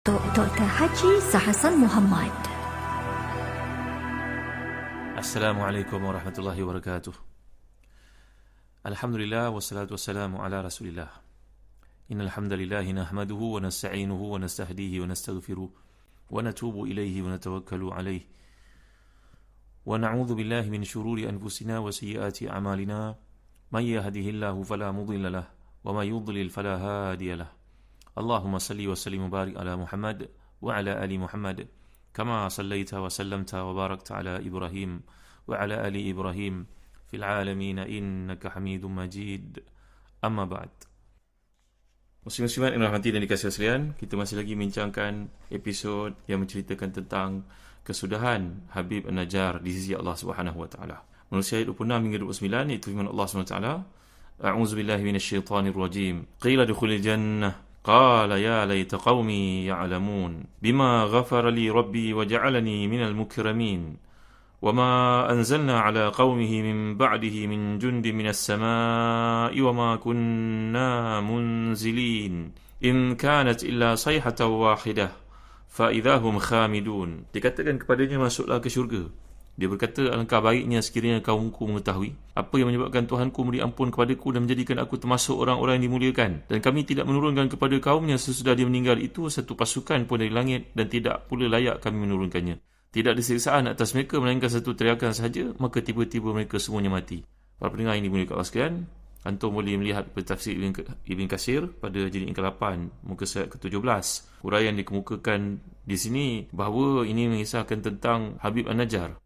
Dr. Haji Zahasan Muhammad. Assalamualaikum warahmatullahi wabarakatuh. Alhamdulillah wassalatu wassalamu ala Rasulillah. Innal hamdalillah nahmaduhu wa nasta'inuhu wa nastahdihi wa nastaghfiruh wa natubu ilayhi wa natawakkalu alayhi. Wa na'udzu billahi min shururi anfusina wa sayyiati a'malina. May yahdihillahu fala mudilla lahu wa may yudlil fala hadiya lahu. Allahumma salli wa sallim wa barik ala Muhammad wa ala ali Muhammad kama sallaita wa sallamta wa barakta ala Ibrahim wa ala ali Ibrahim fil alamin innaka Hamidum Majid. Amma ba'd. Muslim-muslimat yang dirahmati dan dikasihi sekalian, kita masih lagi bincangkan episod yang menceritakan tentang kesudahan Habib An-Najjar di sisi Allah Subhanahu wa taala. Menurut ayat 26 hingga 29 iaitu firman Allah Subhanahu wa taala, A'udzu billahi minasyaitonir rajim. Qila dukhulil jannah قال يا ليت قومي يعلمون بما غفر لي ربي وجعلني من المكرمين وما أنزلنا على قومه من بعده من جند من السماء وما كنا منزلين إن كانت إلا صيحة واحدة فإذا هم خامدون. Dikatakan kepadanya, masuklah ke syurga. Dia berkata, alangkah baiknya sekiranya kaumku mengetahui apa yang menyebabkan Tuhanku memberi ampun kepadaku dan menjadikan aku termasuk orang-orang yang dimuliakan. Dan kami tidak menurunkan kepada kaumnya sesudah dia meninggal itu satu pasukan pun dari langit, dan tidak pula layak kami menurunkannya. Tidak ada siksaan atas mereka melainkan satu teriakan sahaja, maka tiba-tiba mereka semuanya mati. Para pendengar yang dimuliakan Allah sekalian, antum boleh melihat tafsir Ibn Katsir pada jilid ke-8 muka surat ke-17. Huraian dikemukakan di sini bahawa ini mengisahkan tentang Habib An-Najjar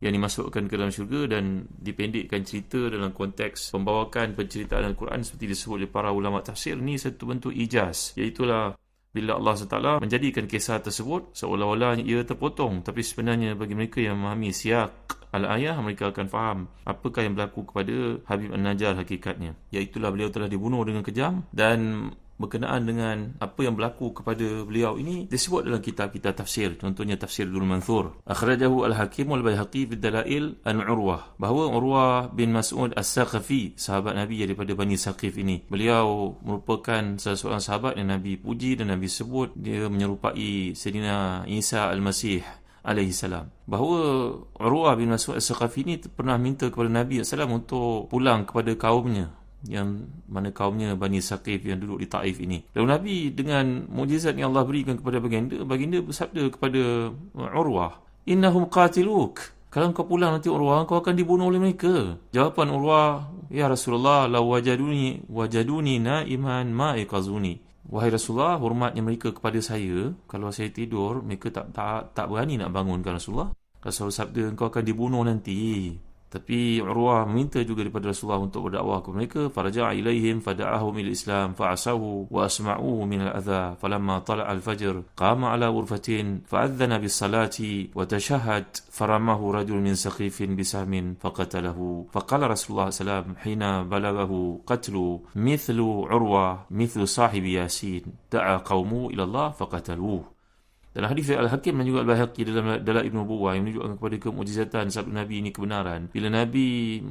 yang dimasukkan ke dalam syurga, dan dipendekkan cerita dalam konteks pembawakan penceritaan Al-Quran seperti disebut oleh para ulama tafsir. Ini satu bentuk ijaz, iaitulah bila Allah SWT menjadikan kisah tersebut seolah-olah ia terpotong, tapi sebenarnya bagi mereka yang memahami siyak al-ayah, mereka akan faham apakah yang berlaku kepada Habib An-Najjar hakikatnya. Iaitulah beliau telah dibunuh dengan kejam, dan berkenaan dengan apa yang berlaku kepada beliau ini disebut dalam kitab-kitab tafsir. Contohnya tafsir Durrul Manthur. Akhrajahu Al-Hakim wal-Baihaqi fi Dalail an Urwah, bahawa Urwah bin Mas'ud As-Saqafi, sahabat Nabi daripada Bani Saqif ini, beliau merupakan salah seorang sahabat yang Nabi puji dan Nabi sebut dia menyerupai Sayyidina Isa Al-Masih alaihi salam. Bahawa Urwah bin Mas'ud As-Saqafi ini pernah minta kepada Nabi SAW untuk pulang kepada kaumnya, yang mana kaumnya Bani Saqif yang duduk di Taif ini. Lalu Nabi dengan mukjizat yang Allah berikan kepada baginda bersabda kepada Urwah, innahum qatiluk, kalau kau pulang nanti Urwah, kau akan dibunuh oleh mereka. Jawapan Urwah, ya Rasulullah, law wajaduni naiman ma'iqazuni. Wahai Rasulullah, hormatnya mereka kepada saya, kalau saya tidur mereka tak berani nak bangunkan Rasulullah. Rasulullah sabda, engkau akan dibunuh nanti. Tapi Urwah meminta juga daripada Rasulullah untuk berdakwah kepada mereka. Faraja'a ilaihim fada'ahum ila Islam fa'asahu wa asma'uhu min al-adha falamma tala'a al-fajr qama ala ghurfatin fa'adhana bis-salati wa tashahhad faramahu rajul min saqifin bisahmin faqatalahu. Faqala Rasulullah sallallahu hina balaghahu qatlu mithlu Urwah mithlu sahibi Yasin da'a qaumu ila Allah faqataluhu. Dalam hadis Al-Hakim dan juga Al-Baihaqi dalam Ibn Nubuwah yang menunjukkan kepada kemukjizatan sabda Nabi ini kebenaran. Bila Nabi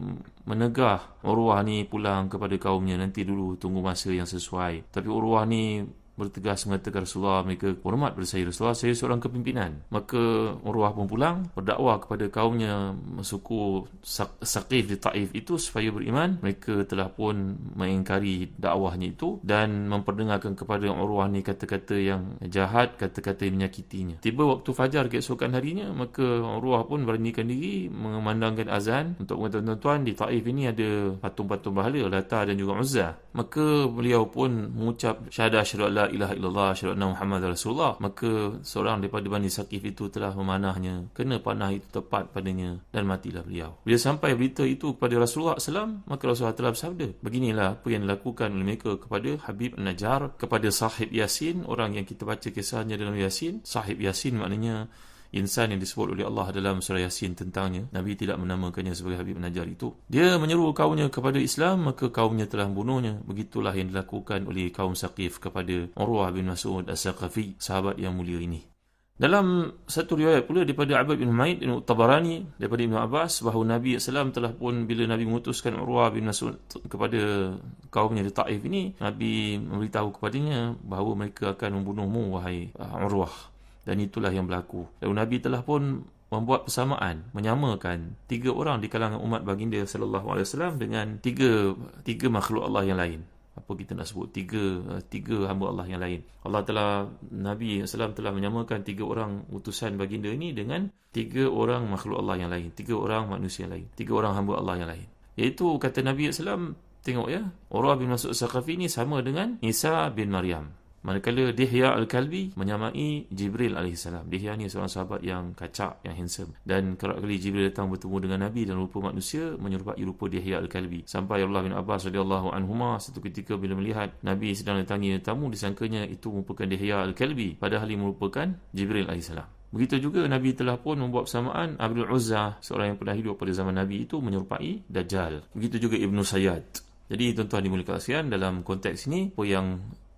menegah Urwah ni pulang kepada kaumnya, nanti dulu tunggu masa yang sesuai. Tapi Urwah ni bertegas mengatakan, Rasulullah, mereka hormat pada saya, Rasulullah, saya seorang kepimpinan. Maka Urwah pun pulang berdakwah kepada kaumnya suku Saqif di Taif itu supaya beriman. Mereka telah pun mengingkari dakwahnya itu dan memperdengarkan kepada Urwah ni kata-kata yang jahat, kata-kata yang menyakitinya. Tiba waktu fajar keesokan harinya, maka Urwah pun beranikan diri mengumandangkan azan untuk mengatakan, tuan-tuan, di Taif ini ada patung-patung berhala, Lata dan juga Uzza. Maka beliau pun mengucap syahadah asyhadu la ilaha illallah asyhadu anna Muhammadar Rasulullah. Maka seorang daripada Bani Saqif itu telah memanahnya, kena panah itu tepat padanya, dan matilah beliau. Bila sampai berita itu kepada Rasulullah SAW, maka Rasulullah telah bersabda, beginilah apa yang dilakukan oleh mereka kepada Habib An-Najjar, kepada sahib Yasin, orang yang kita baca kisahnya dalam Yasin. Sahib Yasin maknanya insan yang disebut oleh Allah dalam surah Yasin tentangnya. Nabi tidak menamakannya sebagai Habib An-Najjar itu. Dia menyeru kaumnya kepada Islam, maka kaumnya telah membunuhnya. Begitulah yang dilakukan oleh kaum Saqif kepada Urwah bin Mas'ud As-Saqafi, sahabat yang mulia ini. Dalam satu riwayat pula daripada Abad bin Humaid bin Tabarani daripada Ibn Abbas bahawa Nabi SAW telah pun, bila Nabi mengutuskan Urwah bin Mas'ud kepada kaumnya di Taif ini, Nabi memberitahu kepadanya bahawa mereka akan membunuhmu wahai Urwah, dan itulah yang berlaku. Lalu Nabi telah pun membuat persamaan, menyamakan 3 orang di kalangan umat baginda sallallahu alaihi wasallam dengan tiga makhluk Allah yang lain. Apa kita nak sebut, tiga hamba Allah yang lain. Nabi SAW telah menyamakan 3 orang utusan baginda ini dengan 3 orang makhluk Allah yang lain, 3 orang manusia yang lain, 3 orang hamba Allah yang lain. Iaitu kata Nabi SAW, tengok ya, Urwah bin Mas'ud Saqafi ini sama dengan Isa bin Maryam. Manakala Dihya Al-Kalbi menyamai Jibril AS. Dihya ni seorang sahabat yang kacak, yang handsome. Dan kerap kali Jibril datang bertemu dengan Nabi dan rupa manusia menyerupai rupa Dihya Al-Kalbi. Sampai Abdullah bin Abbas radhiyallahu anhuma satu ketika bila melihat Nabi sedang datangi tamu, disangkanya itu merupakan Dihya Al-Kalbi, padahal ia merupakan Jibril AS. Begitu juga Nabi telah pun membuat persamaan Abdul Uzza, seorang yang pernah hidup pada zaman Nabi itu, menyerupai Dajjal. Begitu juga Ibnu Sayyad. Jadi tuan-tuan dimuliakan sekalian, dalam konteks ini apa yang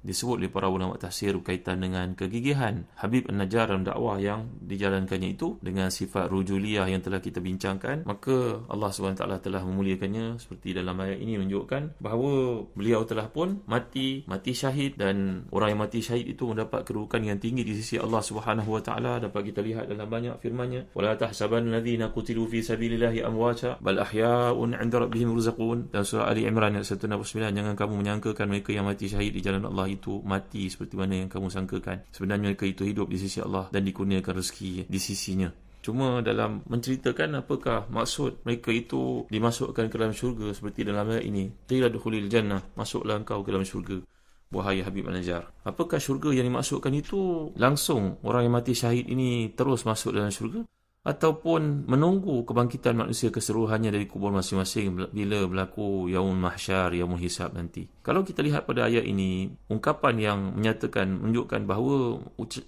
disebut oleh para ulama tafsir berkaitan dengan kegigihan Habib An-Najjar dalam dakwah yang dijalankannya itu dengan sifat rujuliyah yang telah kita bincangkan, maka Allah SWT telah memuliakannya. Seperti dalam ayat ini menunjukkan bahawa beliau telah pun mati syahid, dan orang yang mati syahid itu mendapat kedudukan yang tinggi di sisi Allah SWT. Dapat kita lihat dalam banyak firman-Nya, wala tahsabanna alladhina qutilu fi sabilillahi amwata bal ahya'un 'inda rabbihim yurzaqun. Dalam surah Ali Imran ayat 169, jangan kamu menyangkakan mereka yang mati syahid di jalan Allah itu mati seperti mana yang kamu sangkakan. Sebenarnya mereka itu hidup di sisi Allah dan dikurniakan rezeki di sisinya. Cuma dalam menceritakan apakah maksud mereka itu dimasukkan ke dalam syurga seperti dalam ayat ini, qila dukhulil jannah, masuklah engkau ke dalam syurga wahai Habib An-Najjar. Apakah syurga yang dimaksudkan itu langsung orang yang mati syahid ini terus masuk dalam syurga, ataupun menunggu kebangkitan manusia keseluruhannya dari kubur masing-masing bila berlaku yaumul mahsyar, yaumul hisab nanti. Kalau kita lihat pada ayat ini, ungkapan yang menunjukkan bahawa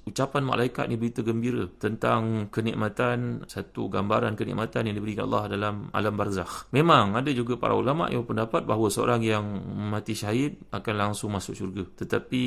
ucapan malaikat ni berita gembira tentang kenikmatan, satu gambaran kenikmatan yang diberikan Allah dalam alam barzakh. Memang ada juga para ulama yang berpendapat bahawa seorang yang mati syahid akan langsung masuk syurga. Tetapi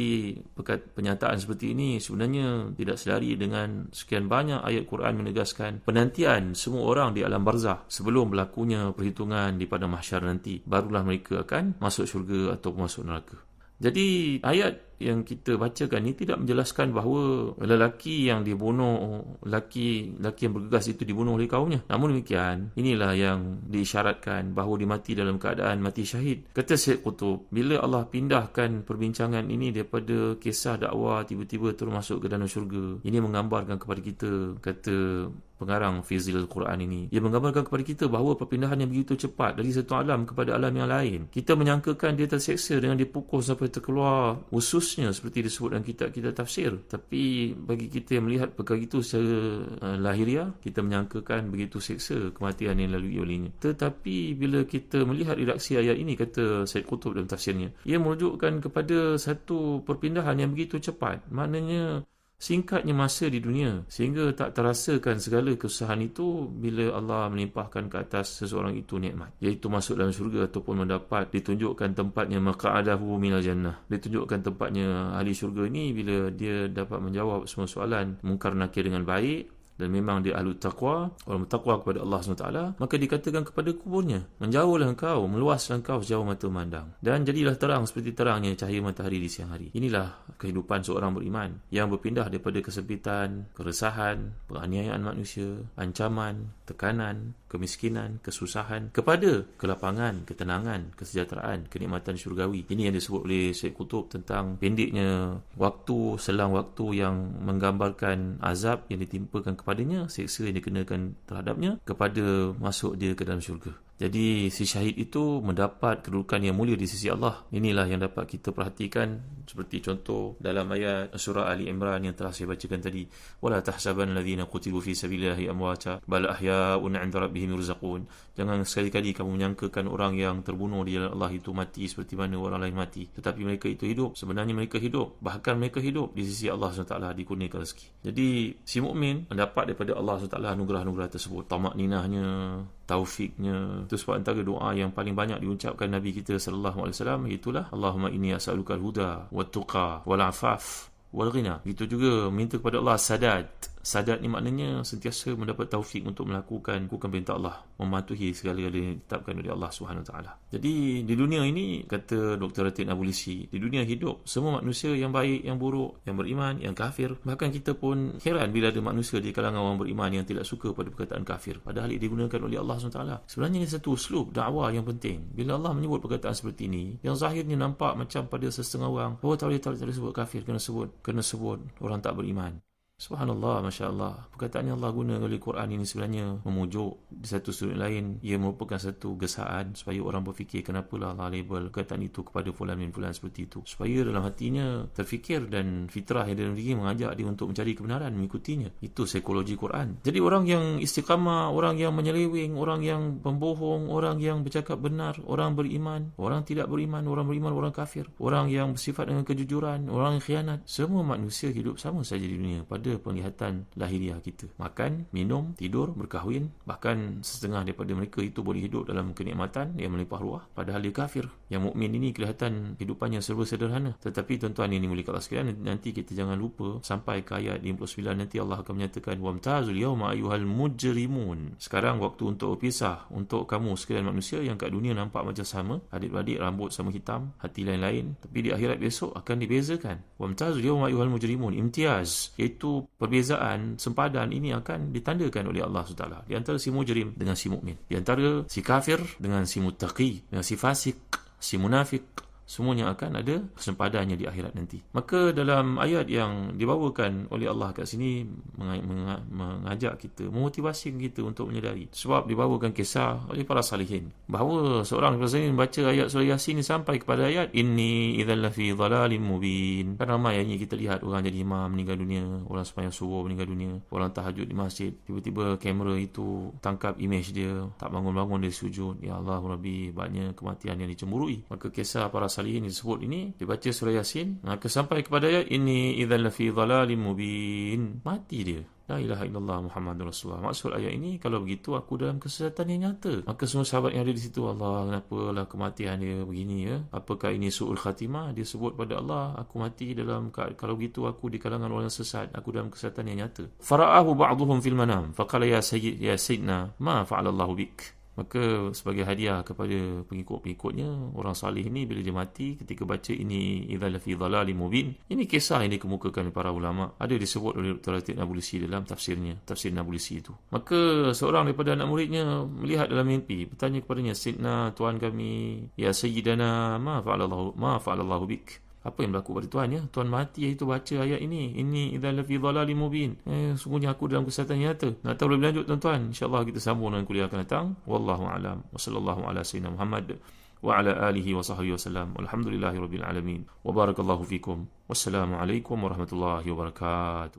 pernyataan seperti ini sebenarnya tidak selari dengan sekian banyak ayat Quran menegaskan penantian semua orang di alam barzakh sebelum berlakunya perhitungan di padang mahsyar nanti, barulah mereka akan masuk syurga atau masuk neraka. Jadi ayat yang kita bacakan ini tidak menjelaskan bahawa lelaki yang dibunuh, lelaki yang bergegas itu dibunuh oleh kaumnya. Namun demikian, inilah yang diisyaratkan bahawa dia mati dalam keadaan mati syahid. Kata Syekh Qutub, bila Allah pindahkan perbincangan ini daripada kisah dakwah tiba-tiba terus masuk ke dalam syurga, ini menggambarkan kepada kita, kata pengarang Fizil Al-Quran ini, ia menggambarkan kepada kita bahawa perpindahan yang begitu cepat dari satu alam kepada alam yang lain. Kita menyangkakan dia terseksa dengan dipukul sampai terkeluar ususnya seperti disebut dalam kitab-kitab tafsir. Tapi bagi kita yang melihat perkara itu secara lahiriah, kita menyangkakan begitu seksa kematian yang lalui olehnya. Tetapi bila kita melihat redaksi ayat ini, kata Syed Qutub dalam tafsirnya, ia menunjukkan kepada satu perpindahan yang begitu cepat. Maknanya singkatnya masa di dunia sehingga tak terasakan segala kesusahan itu bila Allah melimpahkan ke atas seseorang itu nikmat, iaitu masuk dalam syurga ataupun mendapat ditunjukkan tempatnya maq'adahu minal jannah. Ditunjukkan tempatnya ahli syurga ini bila dia dapat menjawab semua soalan mungkar nakir dengan baik, dan memang dia ahli taqwa, orang bertakwa kepada Allah SWT, maka dikatakan kepada kuburnya, menjauhlah engkau, meluaslah engkau sejauh mata memandang, dan jadilah terang seperti terangnya cahaya matahari di siang hari. Inilah kehidupan seorang beriman yang berpindah daripada kesempitan, keresahan, penganiayaan manusia, ancaman, tekanan, kemiskinan, kesusahan, kepada kelapangan, ketenangan, kesejahteraan, kenikmatan syurgawi. Ini yang disebut oleh Syekh Qutub tentang pendeknya waktu, selang waktu yang menggambarkan azab yang ditimpakan kepadanya, seksa yang dikenakan terhadapnya, kepada masuk dia ke dalam syurga. Jadi si syahid itu mendapat kedudukan yang mulia di sisi Allah. Inilah yang dapat kita perhatikan seperti contoh dalam ayat surah Ali Imran yang telah saya bacakan tadi, wala tahsabanna alladhina qutilu fi sabilillahi amwata bal ahya'un 'inda rabbihim yurzaqun. Jangan sekali-kali kamu menyangkakan orang yang terbunuh di jalan Allah itu mati seperti mana orang lain mati, tetapi mereka itu hidup. Sebenarnya mereka hidup, bahkan mereka hidup di sisi Allah SWT, dikurniakan rezeki. Jadi si mukmin mendapat daripada Allah SWT anugerah-anugerah tersebut, tamakninahnya, taufiknya. Itu sebab antara doa yang paling banyak diucapkan Nabi kita sallallahu alaihi wasallam itulah Allahumma inni as'aluka al-huda wat-tuqa wal-afaf wal ghina. Begitu juga minta kepada Allah sadad. Sadad ni maknanya sentiasa mendapat taufik untuk melakukan perintah Allah, mematuhi segala-galanya yang ditetapkan oleh Allah Subhanahu Wa Taala. Jadi di dunia ini, kata Dr. Ratin Abulisi, di dunia hidup semua manusia, yang baik, yang buruk, yang beriman, yang kafir. Bahkan kita pun heran bila ada manusia di kalangan orang beriman yang tidak suka pada perkataan kafir, padahal ia digunakan oleh Allah Subhanahu Wa Taala. Sebenarnya ini satu uslub dakwah yang penting. Bila Allah menyebut perkataan seperti ini, yang zahirnya nampak macam pada setengah orang, tak boleh sebut kafir, kena sebut orang tak beriman. Subhanallah, Masya Allah. Perkataan yang Allah guna oleh Quran ini sebenarnya memujuk. Di satu sudut lain, ia merupakan satu gesaan supaya orang berfikir kenapalah Allah label perkataan itu kepada fulan bin fulan seperti itu. Supaya dalam hatinya terfikir dan fitrah yang dalam diri mengajak dia untuk mencari kebenaran, mengikutinya. Itu psikologi Quran. Jadi orang yang istiqamah, orang yang menyeleweng, orang yang pembohong, orang yang bercakap benar, orang beriman, orang tidak beriman, orang kafir, orang yang bersifat dengan kejujuran, orang yang khianat, semua manusia hidup sama saja di dunia pada penglihatan lahiriah kita. Makan, minum, tidur, berkahwin. Bahkan setengah daripada mereka itu boleh hidup dalam kenikmatan yang melimpah ruah, padahal dia kafir. Yang mukmin ini kelihatan kehidupannya serba sederhana. Tetapi tuan-tuan ini mulia Allah sekalian, nanti kita jangan lupa sampai ke ayat 59, nanti Allah akan menyatakan wamtazul yauma ayyuhal mujrimun. Sekarang waktu untuk berpisah untuk kamu sekalian manusia yang kat dunia nampak macam sama, adik-beradik, rambut sama hitam, hati lain-lain, tapi di akhirat besok akan dibezakan. Wamtazul yauma ayyuhal mujrimun. Imtiaz, iaitu perbezaan, sempadan ini akan ditandakan oleh Allah SWT di antara si mujrim dengan si mukmin, di antara si kafir dengan si muttaqi, dengan si fasik, si munafik. Semuanya akan ada sempadannya di akhirat nanti. Maka dalam ayat yang dibawakan oleh Allah kat sini mengajak kita, memotivasi kita untuk menyedari. Sebab dibawakan kisah oleh para salihin bahawa seorang daripada salihin membaca ayat surah Yasin ini sampai kepada ayat inni idzal lafi dhalalim mubin. Kan ramai yang kita lihat orang jadi imam meninggal dunia, orang sembahyang subuh meninggal dunia, orang tahajud di masjid, tiba-tiba kamera itu tangkap image dia, tak bangun-bangun dia sujud. Ya Allah Rabbi, banyak kematian yang dicemburui. Maka kisah para salihin disebut ini, dibaca surah Yasin, maka sampai kepada ayat inni idzal lafi dhalalim mubin, mati dia. La ilaha illallah Muhammadur Rasulullah. Maksud ayat ini, kalau begitu aku dalam kesesatan yang nyata. Maka semua sahabat yang ada di situ, Allah, kenapalah kematian dia begini ya? Apakah ini su'ul khatimah? Dia sebut pada Allah, aku mati dalam, kalau begitu aku di kalangan orang sesat, aku dalam kesesatan yang nyata. Fara'ahu ba'duhum fil manam faqala ya sayyidina ma fa'alallahu bik. Maka sebagai hadiah kepada pengikut-pengikutnya, orang salih ini bila dia mati, ketika baca ini idzal fi dhalalim mubin, ini kisah yang dikemukakan oleh para ulama, ada disebut oleh Dr. Ratin Abulisi dalam tafsirnya, tafsir Nabulisi itu. Maka seorang daripada anak muridnya melihat dalam mimpi, bertanya kepadanya, Sayyidina, Tuhan kami, ya Sayyidana, ma fa'alallahu bik. Apa yang berlaku pada Tuhan ya? Tuhan mati, iaitu baca ayat ini, inni idzal lafi dhalalim mubin. Sungguhnya aku dalam kesesatan nyata. Nak tahu lebih lanjut tuan-tuan, insya-Allah kita sambung dengan kuliah akan datang. Wallahu a'lam. Wa sallallahu ala sayyidina Muhammad wa ala alihi wa sahbihi wasallam. Walhamdulillahirabbil alamin. Wa barakallahu fikum. Wassalamu alaikum warahmatullahi wabarakatuh.